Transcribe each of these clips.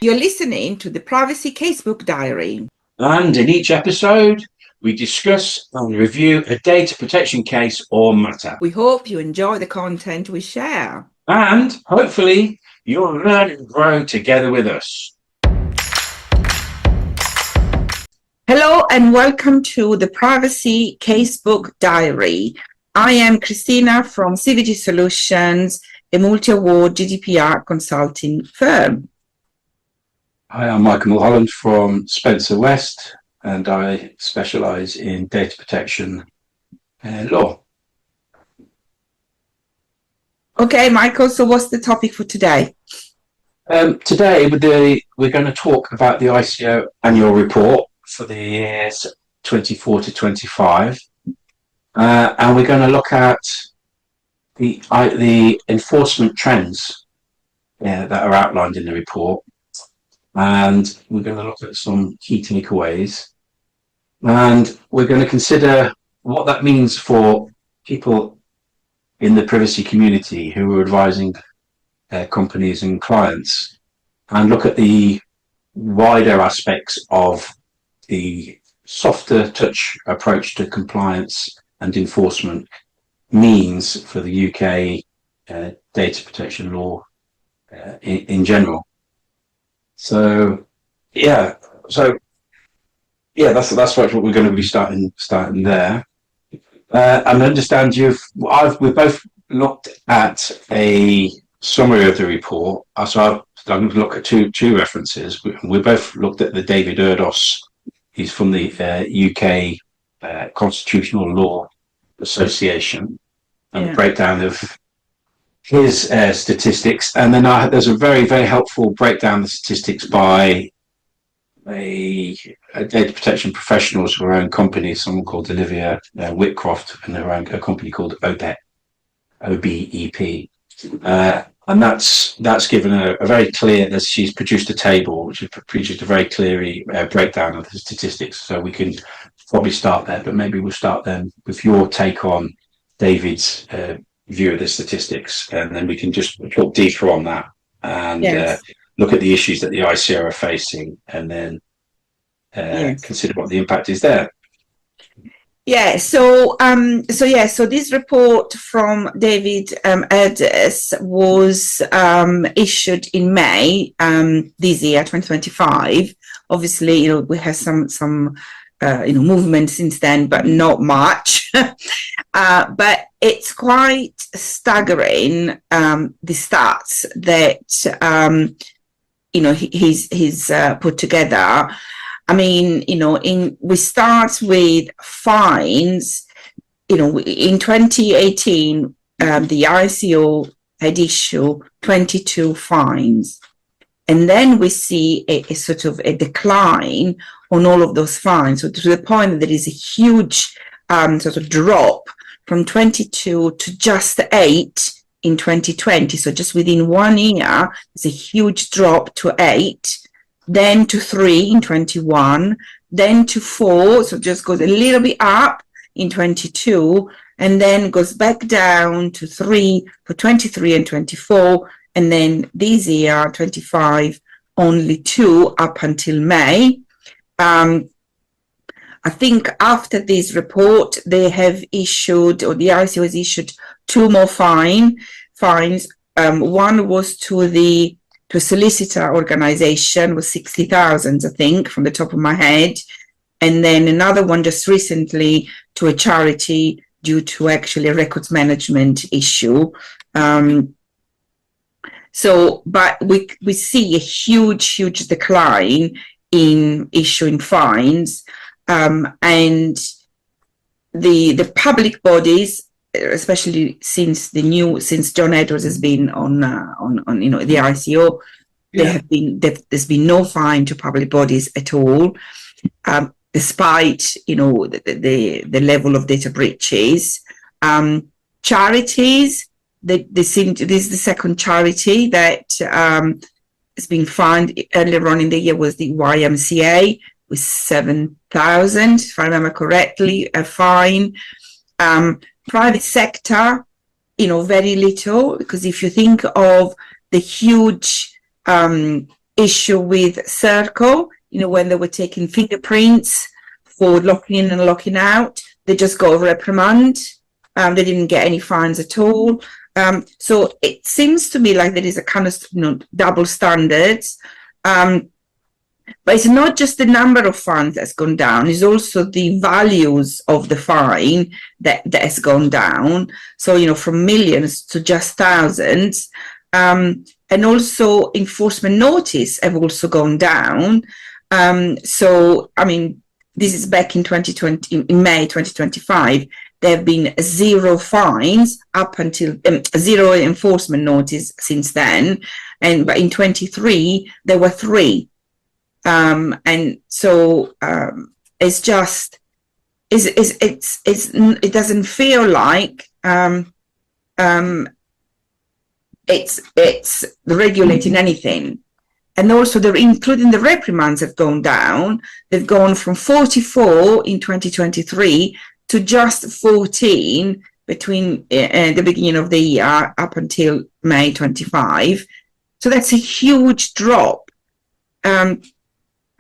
You're listening to the Privacy Casebook Diary. And in each episode, we discuss and review a data protection case or matter. We hope you enjoy the content we share. And hopefully, you'll learn and grow together with us. Hello and welcome to the Privacy Casebook Diary. I am Cristina from CVG Solutions, a multi-award GDPR consulting firm. Hi, I'm Michael Mulholland from Spencer West, and I specialise in data protection and law. Okay, Michael, so what's the topic for today? Today, we're going to talk about the ICO annual report for the years 24 to 25, and we're going to look at the enforcement trends that are outlined in the report. And we're going to look at some key takeaways, and we're going to consider what that means for people in the privacy community who are advising companies and clients, and look at the wider aspects of the softer touch approach to compliance and enforcement means for the UK data protection law in general. So that's what we're going to be starting there. And I understand we've both looked at a summary of the report. So I'm going to look at two references. We both looked at the David Erdos. He's from the UK Constitutional Law Association, and a breakdown of his statistics, and then there's a very, very helpful breakdown of statistics by a data protection professionals for her own company, someone called Olivia Whitcroft, and her own a company called OBEP, and that's given a very clear. She's produced a table which has produced a very clear breakdown of the statistics. So we can probably start there, but maybe we'll start then with your take on David's view of the statistics, and then we can just talk deeper on that and look at the issues that the ICO are facing, and then consider what the impact is there. So this report from David Erdos was issued in May this year, 2025. Obviously, we have some movement since then, but not much. But it's quite staggering, the stats that he's put together. I mean, we start with fines. In 2018, the ICO had issued 22 fines, and then we see a sort of a decline on all of those fines. So to the point that there is a huge sort of drop from 22 to just 8 in 2020. So just within 1 year, there's a huge drop to 8, then to 3 in 21, then to 4. So just goes a little bit up in 22, and then goes back down to 3 for 23 and 24. And then this year, 25, only 2 up until May. I think after this report, they have issued, or the ICO has issued, 2 more fines. One was to a solicitor organization, was 60,000, I think, from the top of my head. And then another one just recently to a charity due to actually a records management issue. But we see a huge decline in issuing fines. And the public bodies, especially since John Edwards has been on the ICO, there's been no fine to public bodies at all, despite the level of data breaches. Charities, this is the second charity that has been fined earlier on in the year, was the YMCA, with 7,000, if I remember correctly, a fine. Private sector, very little, because if you think of the huge issue with Circle, when they were taking fingerprints for locking in and locking out. They just got a reprimand. They didn't get any fines at all. So it seems to me like there is a kind of double standards. But it's not just the number of fines that's gone down, it's also the values of the fine that has gone down. So, from millions to just thousands. And also enforcement notice have also gone down. So, I mean, this is back in 2020, in May 2025, there have been 0 fines up until 0 enforcement notice since then. But in 23, there were 3. And so it's just it doesn't feel like it's regulating anything. And also they're including the reprimands have gone down. They've gone from 44 in 2023 to just 14 between the beginning of the year up until May 25. So that's a huge drop.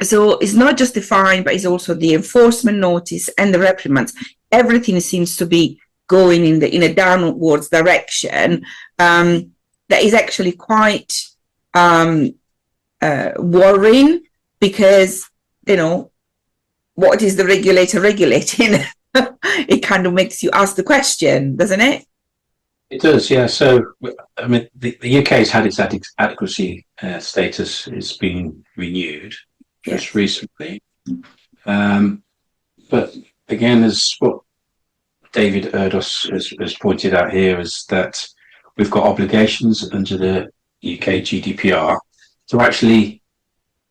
So it's not just the fine, but it's also the enforcement notice and the reprimands. Everything seems to be going in a downwards direction. That is actually quite worrying, because what is the regulator regulating? It kind of makes you ask the question, doesn't it? It does, yeah. So, I mean, the UK has had its adequacy status. It's been renewed just recently. But again, as what David Erdos has pointed out here, is that we've got obligations under the UK GDPR to actually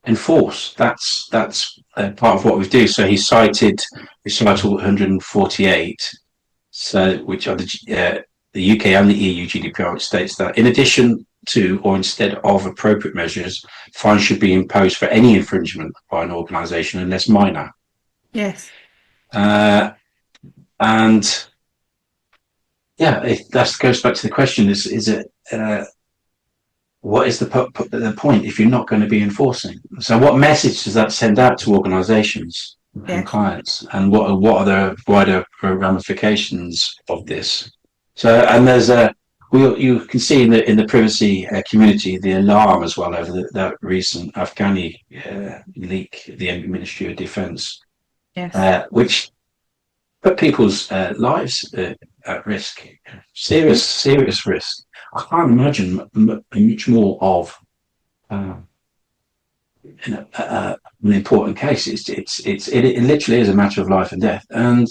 enforce. That's part of what we do. So he cited recital 148, which are the UK and the EU GDPR, which states that in addition to or instead of appropriate measures, fines should be imposed for any infringement by an organisation unless minor. Yes. And yeah, that goes back to the question: is it what is the point if you're not going to be enforcing? So, what message does that send out to organisations and clients, and what are the wider ramifications of this? So, and there's you can see in the privacy community the alarm as well over that recent Afghani leak, the Ministry of Defence, which put people's lives at risk, serious risk. I can't imagine much more of an important case. It literally is a matter of life and death, and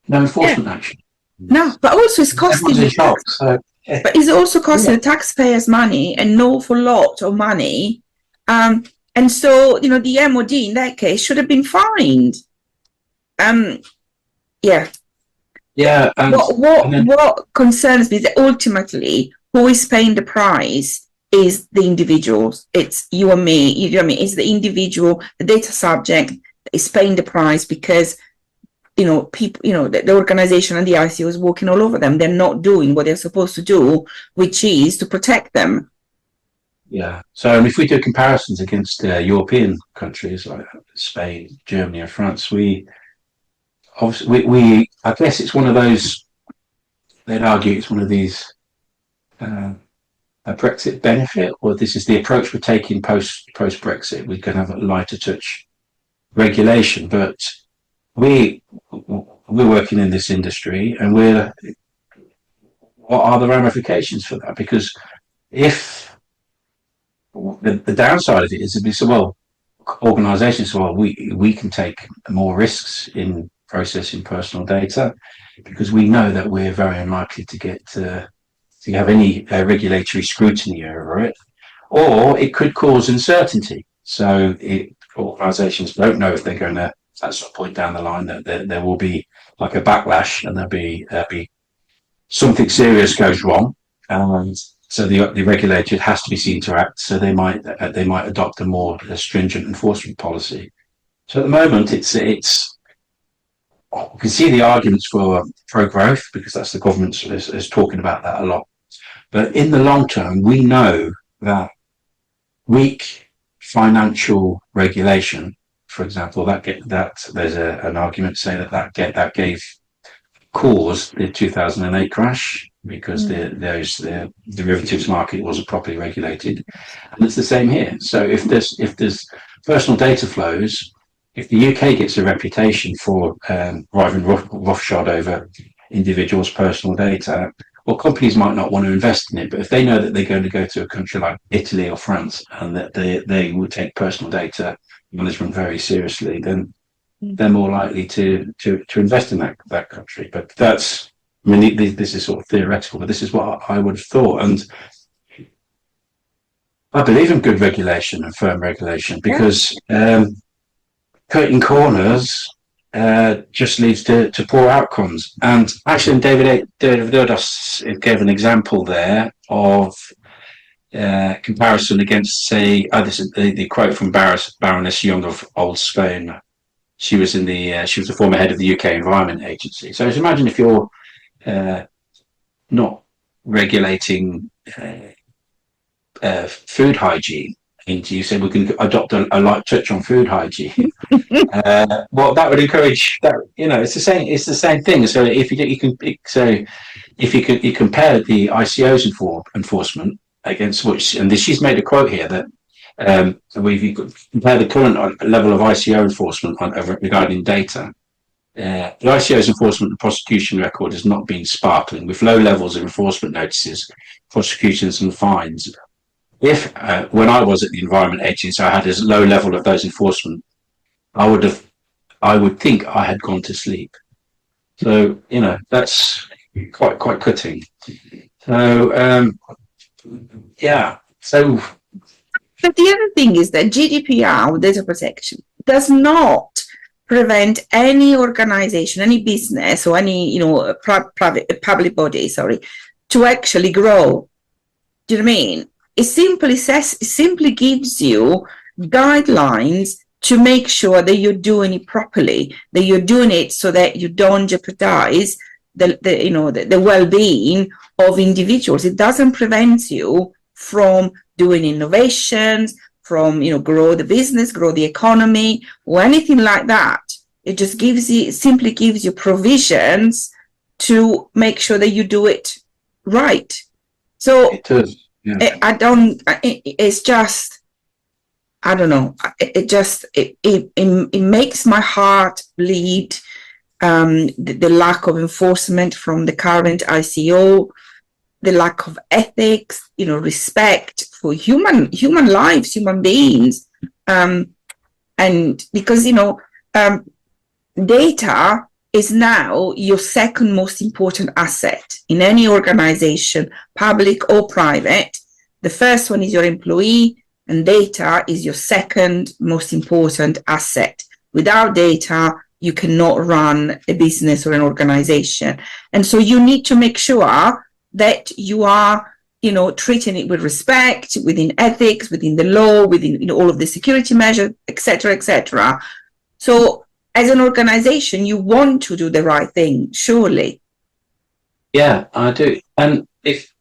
no enforcement action. No, but also it's costing but it's also costing the taxpayers money, an awful lot of money. And so, the MOD in that case should have been fined. Yeah. What concerns me is that ultimately who is paying the price is the individuals. It's you and me. It's the individual, the data subject that is paying the price, because people, the organization and the ICO is walking all over them. They're not doing what they're supposed to do, which is to protect them. Yeah. So if we do comparisons against European countries like Spain, Germany, and France, I guess it's one of those. They'd argue it's one of these a Brexit benefit, or this is the approach we're taking post Brexit. We can have a lighter touch regulation, but we're working in this industry, and what are the ramifications for that? Because if the downside of it is, organisations, we can take more risks in processing personal data, because we know that we're very unlikely to get to have any regulatory scrutiny over it, or it could cause uncertainty. So organisations don't know if they're going to, at some point down the line, that there will be like a backlash, and there'll be something serious goes wrong, and so the regulator has to be seen to act. So they might adopt a more stringent enforcement policy. So at the moment, it's you can see the arguments for pro-growth, because that's the government is talking about that a lot. But in the long term, we know that weak financial regulation, for example, that there's an argument saying that gave caused the 2008 crash because the derivatives market wasn't properly regulated, and it's the same here. So if there's personal data flows, if the UK gets a reputation for driving roughshod over individuals' personal data, well, companies might not want to invest in it, but if they know that they're going to go to a country like Italy or France and that they will take personal data management very seriously, then they're more likely to invest in that country. But that's, I mean, this is sort of theoretical, but this is what I would have thought. And I believe in good regulation and firm regulation because cutting corners just leads to poor outcomes. And actually, David Odos gave an example there of comparison against, say, this is the quote from Baroness Young of Old Spain. She was the former head of the UK Environment Agency. So imagine if you're not regulating food hygiene, and you say we can adopt a light touch on food hygiene. Well, that would encourage that. It's the same thing. So if you compare the ICO's enforcement against which, and she's made a quote here that if you compare the current level of ICO enforcement regarding data, the ICO's enforcement and prosecution record has not been sparkling, with low levels of enforcement notices, prosecutions and fines. If when I was at the Environment Agency, I had a low level of those enforcement, I would think I had gone to sleep. So that's quite cutting. So yeah. So, but the other thing is that GDPR, data protection, does not prevent any organization, any business, or any private public body, to actually grow. Do you know what I mean? It simply gives you guidelines to make sure that you're doing it properly, that you're doing it so that you don't jeopardize the well-being of individuals. It doesn't prevent you from doing innovations, from grow the business, grow the economy, or anything like that. It just simply gives you provisions to make sure that you do it right. So it does. Yeah. It's just, I don't know. It makes my heart bleed. The lack of enforcement from the current ICO, the lack of ethics, respect for human lives, human beings, and because data is now your second most important asset in any organization, public or private. The first one is your employee, and data is your second most important asset. Without data, you cannot run a business or an organization. And so you need to make sure that you are, treating it with respect, within ethics, within the law, within all of the security measures, etc., etc. So as an organization, you want to do the right thing, surely. Yeah, I do. And if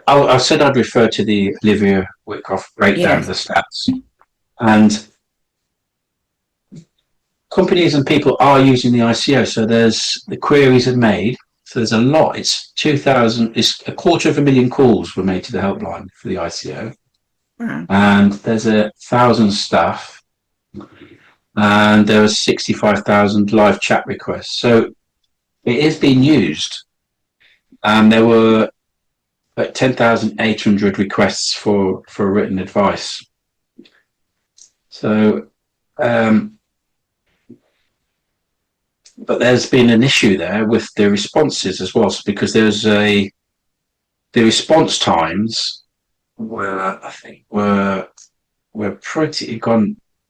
I said I'd refer to the Olivia Whitcroft breakdown of the stats, and companies and people are using the ICO. So there's the queries are made. So there's a lot. It's 2,000. It's 250,000 calls were made to the helpline for the ICO, and there's 1,000 staff, and there was 65,000 live chat requests. So it is being used. There were 10,800 requests for written advice. So, but there's been an issue there with the responses as well, because there's the response times were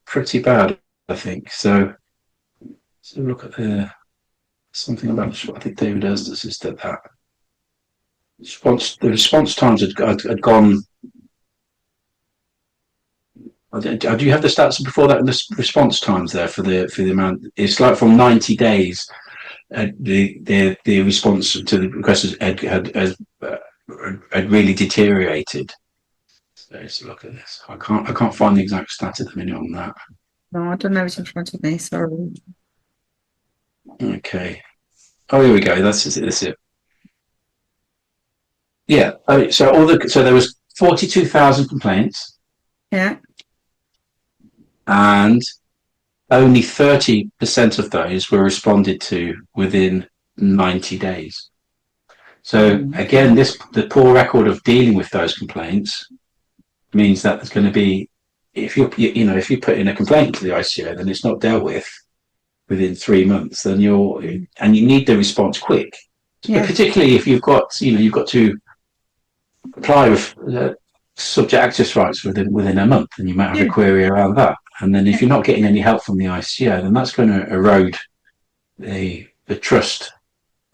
pretty bad, I think. So look at something about I think David Estes has said that. The response times had gone. Do you have the stats before that? The response times there for the amount. It's like from 90 days. The response to the request had really deteriorated. let's look at this. I can't find the exact stat at the minute on that. No, I don't have it in front of me. Sorry. Okay. Oh, here we go. That's it. Yeah. So there was 42,000 complaints. Yeah. And only 30% of those were responded to within 90 days. So again, the poor record of dealing with those complaints means that there's going to be, if you put in a complaint to the ICO, then it's not dealt with within 3 months. Then you need the response quick. Yeah. But particularly if you've got to apply with subject access rights within a month, and you might have a query around that. And then if you're not getting any help from the ICO, then that's going to erode the trust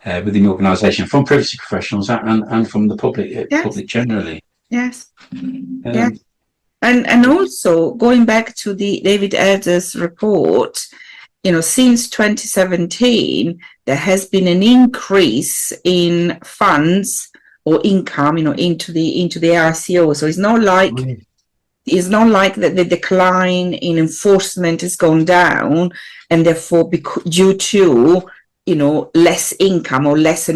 within the organisation from privacy professionals and from the public generally. Yes. And also going back to the David Erdős report, since 2017 there has been an increase in funds or income, into the RCO. So it's not like the decline in enforcement has gone down, and therefore due to less income or less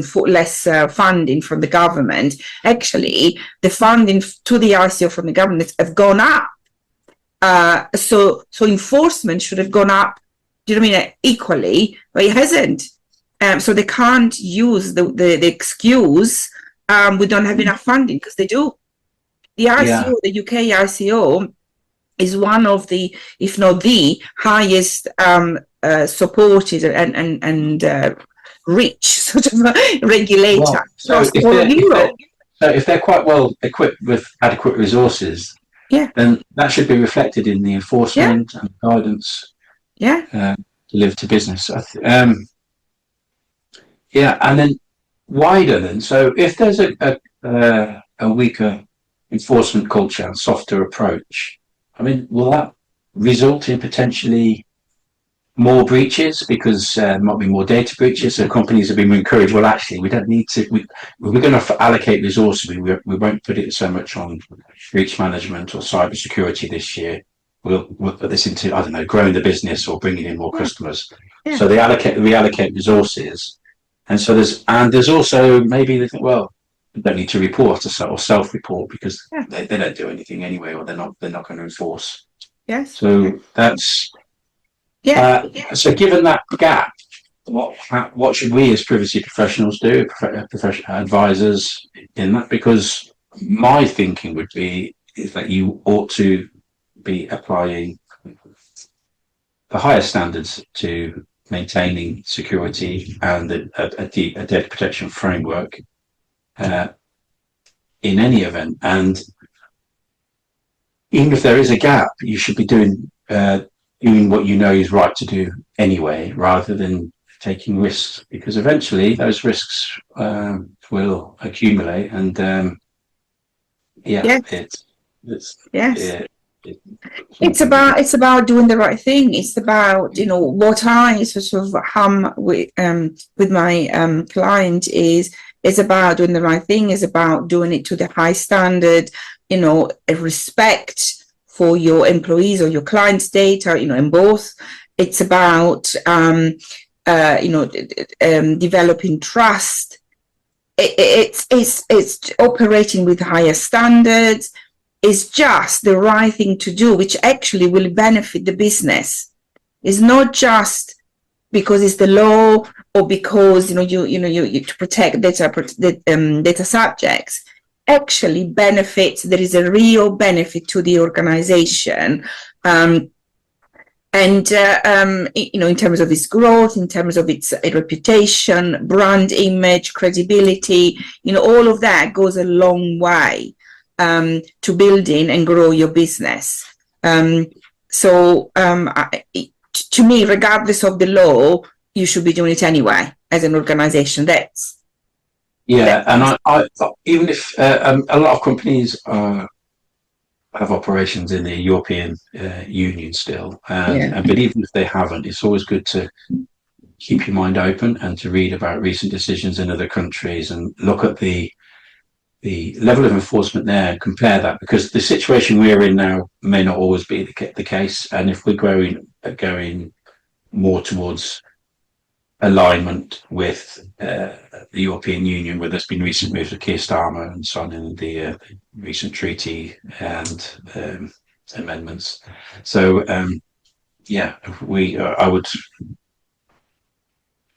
funding from the government. Actually, the funding to the RCO from the government have gone up. So enforcement should have gone up. Do you know what I mean? Equally, but it hasn't. So they can't use the excuse we don't have enough funding, because they do. The RCO, the UK RCO, is one of the, if not the highest supported and rich sort of regulator. So if they're quite well equipped with adequate resources, then that should be reflected in the enforcement and guidance delivered to business. And then wider than, so if there's a weaker enforcement culture and softer approach, I mean, will that result in potentially more breaches, because there might be more data breaches? So companies have been encouraged, well, actually, we don't need to, we're going to allocate resources. We won't put it so much on breach management or cyber security this year. We'll put this into, I don't know, growing the business or bringing in more customers. So they reallocate resources. And so there's also maybe they think, well, we don't need to report or self-report, because they don't do anything anyway, or they're not going to enforce. Yes. So that's so given that gap, what should we as privacy professionals do, professional advisors in that? Because my thinking would be is that you ought to be applying the highest standards to maintaining security and a data protection framework in any event. And even if there is a gap, you should be doing what you know is right to do anyway, rather than taking risks, because eventually those risks will accumulate. And it's about doing the right thing. It's about, what I sort of hum with my client is about doing the right thing, is about doing it to the high standard, a respect for your employees or your clients' data, in both. It's about, developing trust. It's operating with higher standards. Is just the right thing to do, which actually will benefit the business. It's not just because it's the law or because you to protect data subjects. Actually benefits. There is a real benefit to the organization, in terms of its growth, in terms of its reputation, brand image, credibility. All of that goes a long way to building and grow your business. To me, regardless of the law, you should be doing it anyway as an organization. And I even if a lot of companies have operations in the European Union still, but even if they haven't, it's always good to keep your mind open and to read about recent decisions in other countries and look at the the level of enforcement there and compare that, because the situation we're in now may not always be the case. And if we're going more towards alignment with the European Union, where there's been recent moves with Keir Starmer and so on in the recent treaty and amendments. So yeah, I would,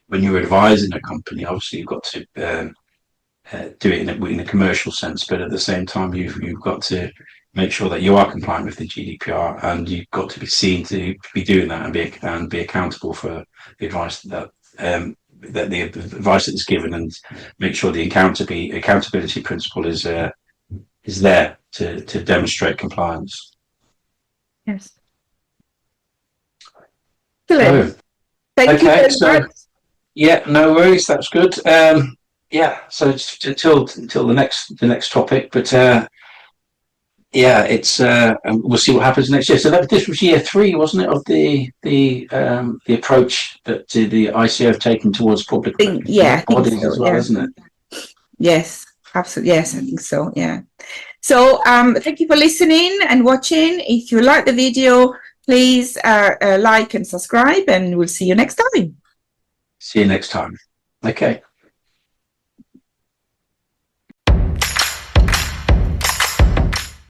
when you're advising a company, obviously you've got to do it in a commercial sense, but at the same time you've got to make sure that you are compliant with the GDPR, and you've got to be seen to be doing that and be accountable for the advice that the advice that's given, and make sure the accountability principle is there to demonstrate compliance. Yes. Excellent. Thank you very much. Yeah, no worries. That's good. Yeah, so it's until the next topic, but yeah, it's we'll see what happens next year. So this was year 3, wasn't it, of the approach that the ICO have taken towards public bodies so, as well, yeah. Isn't it? Yes, absolutely. Yes, I think so. Yeah. So thank you for listening and watching. If you like the video, please like and subscribe, and we'll see you next time. See you next time. Okay.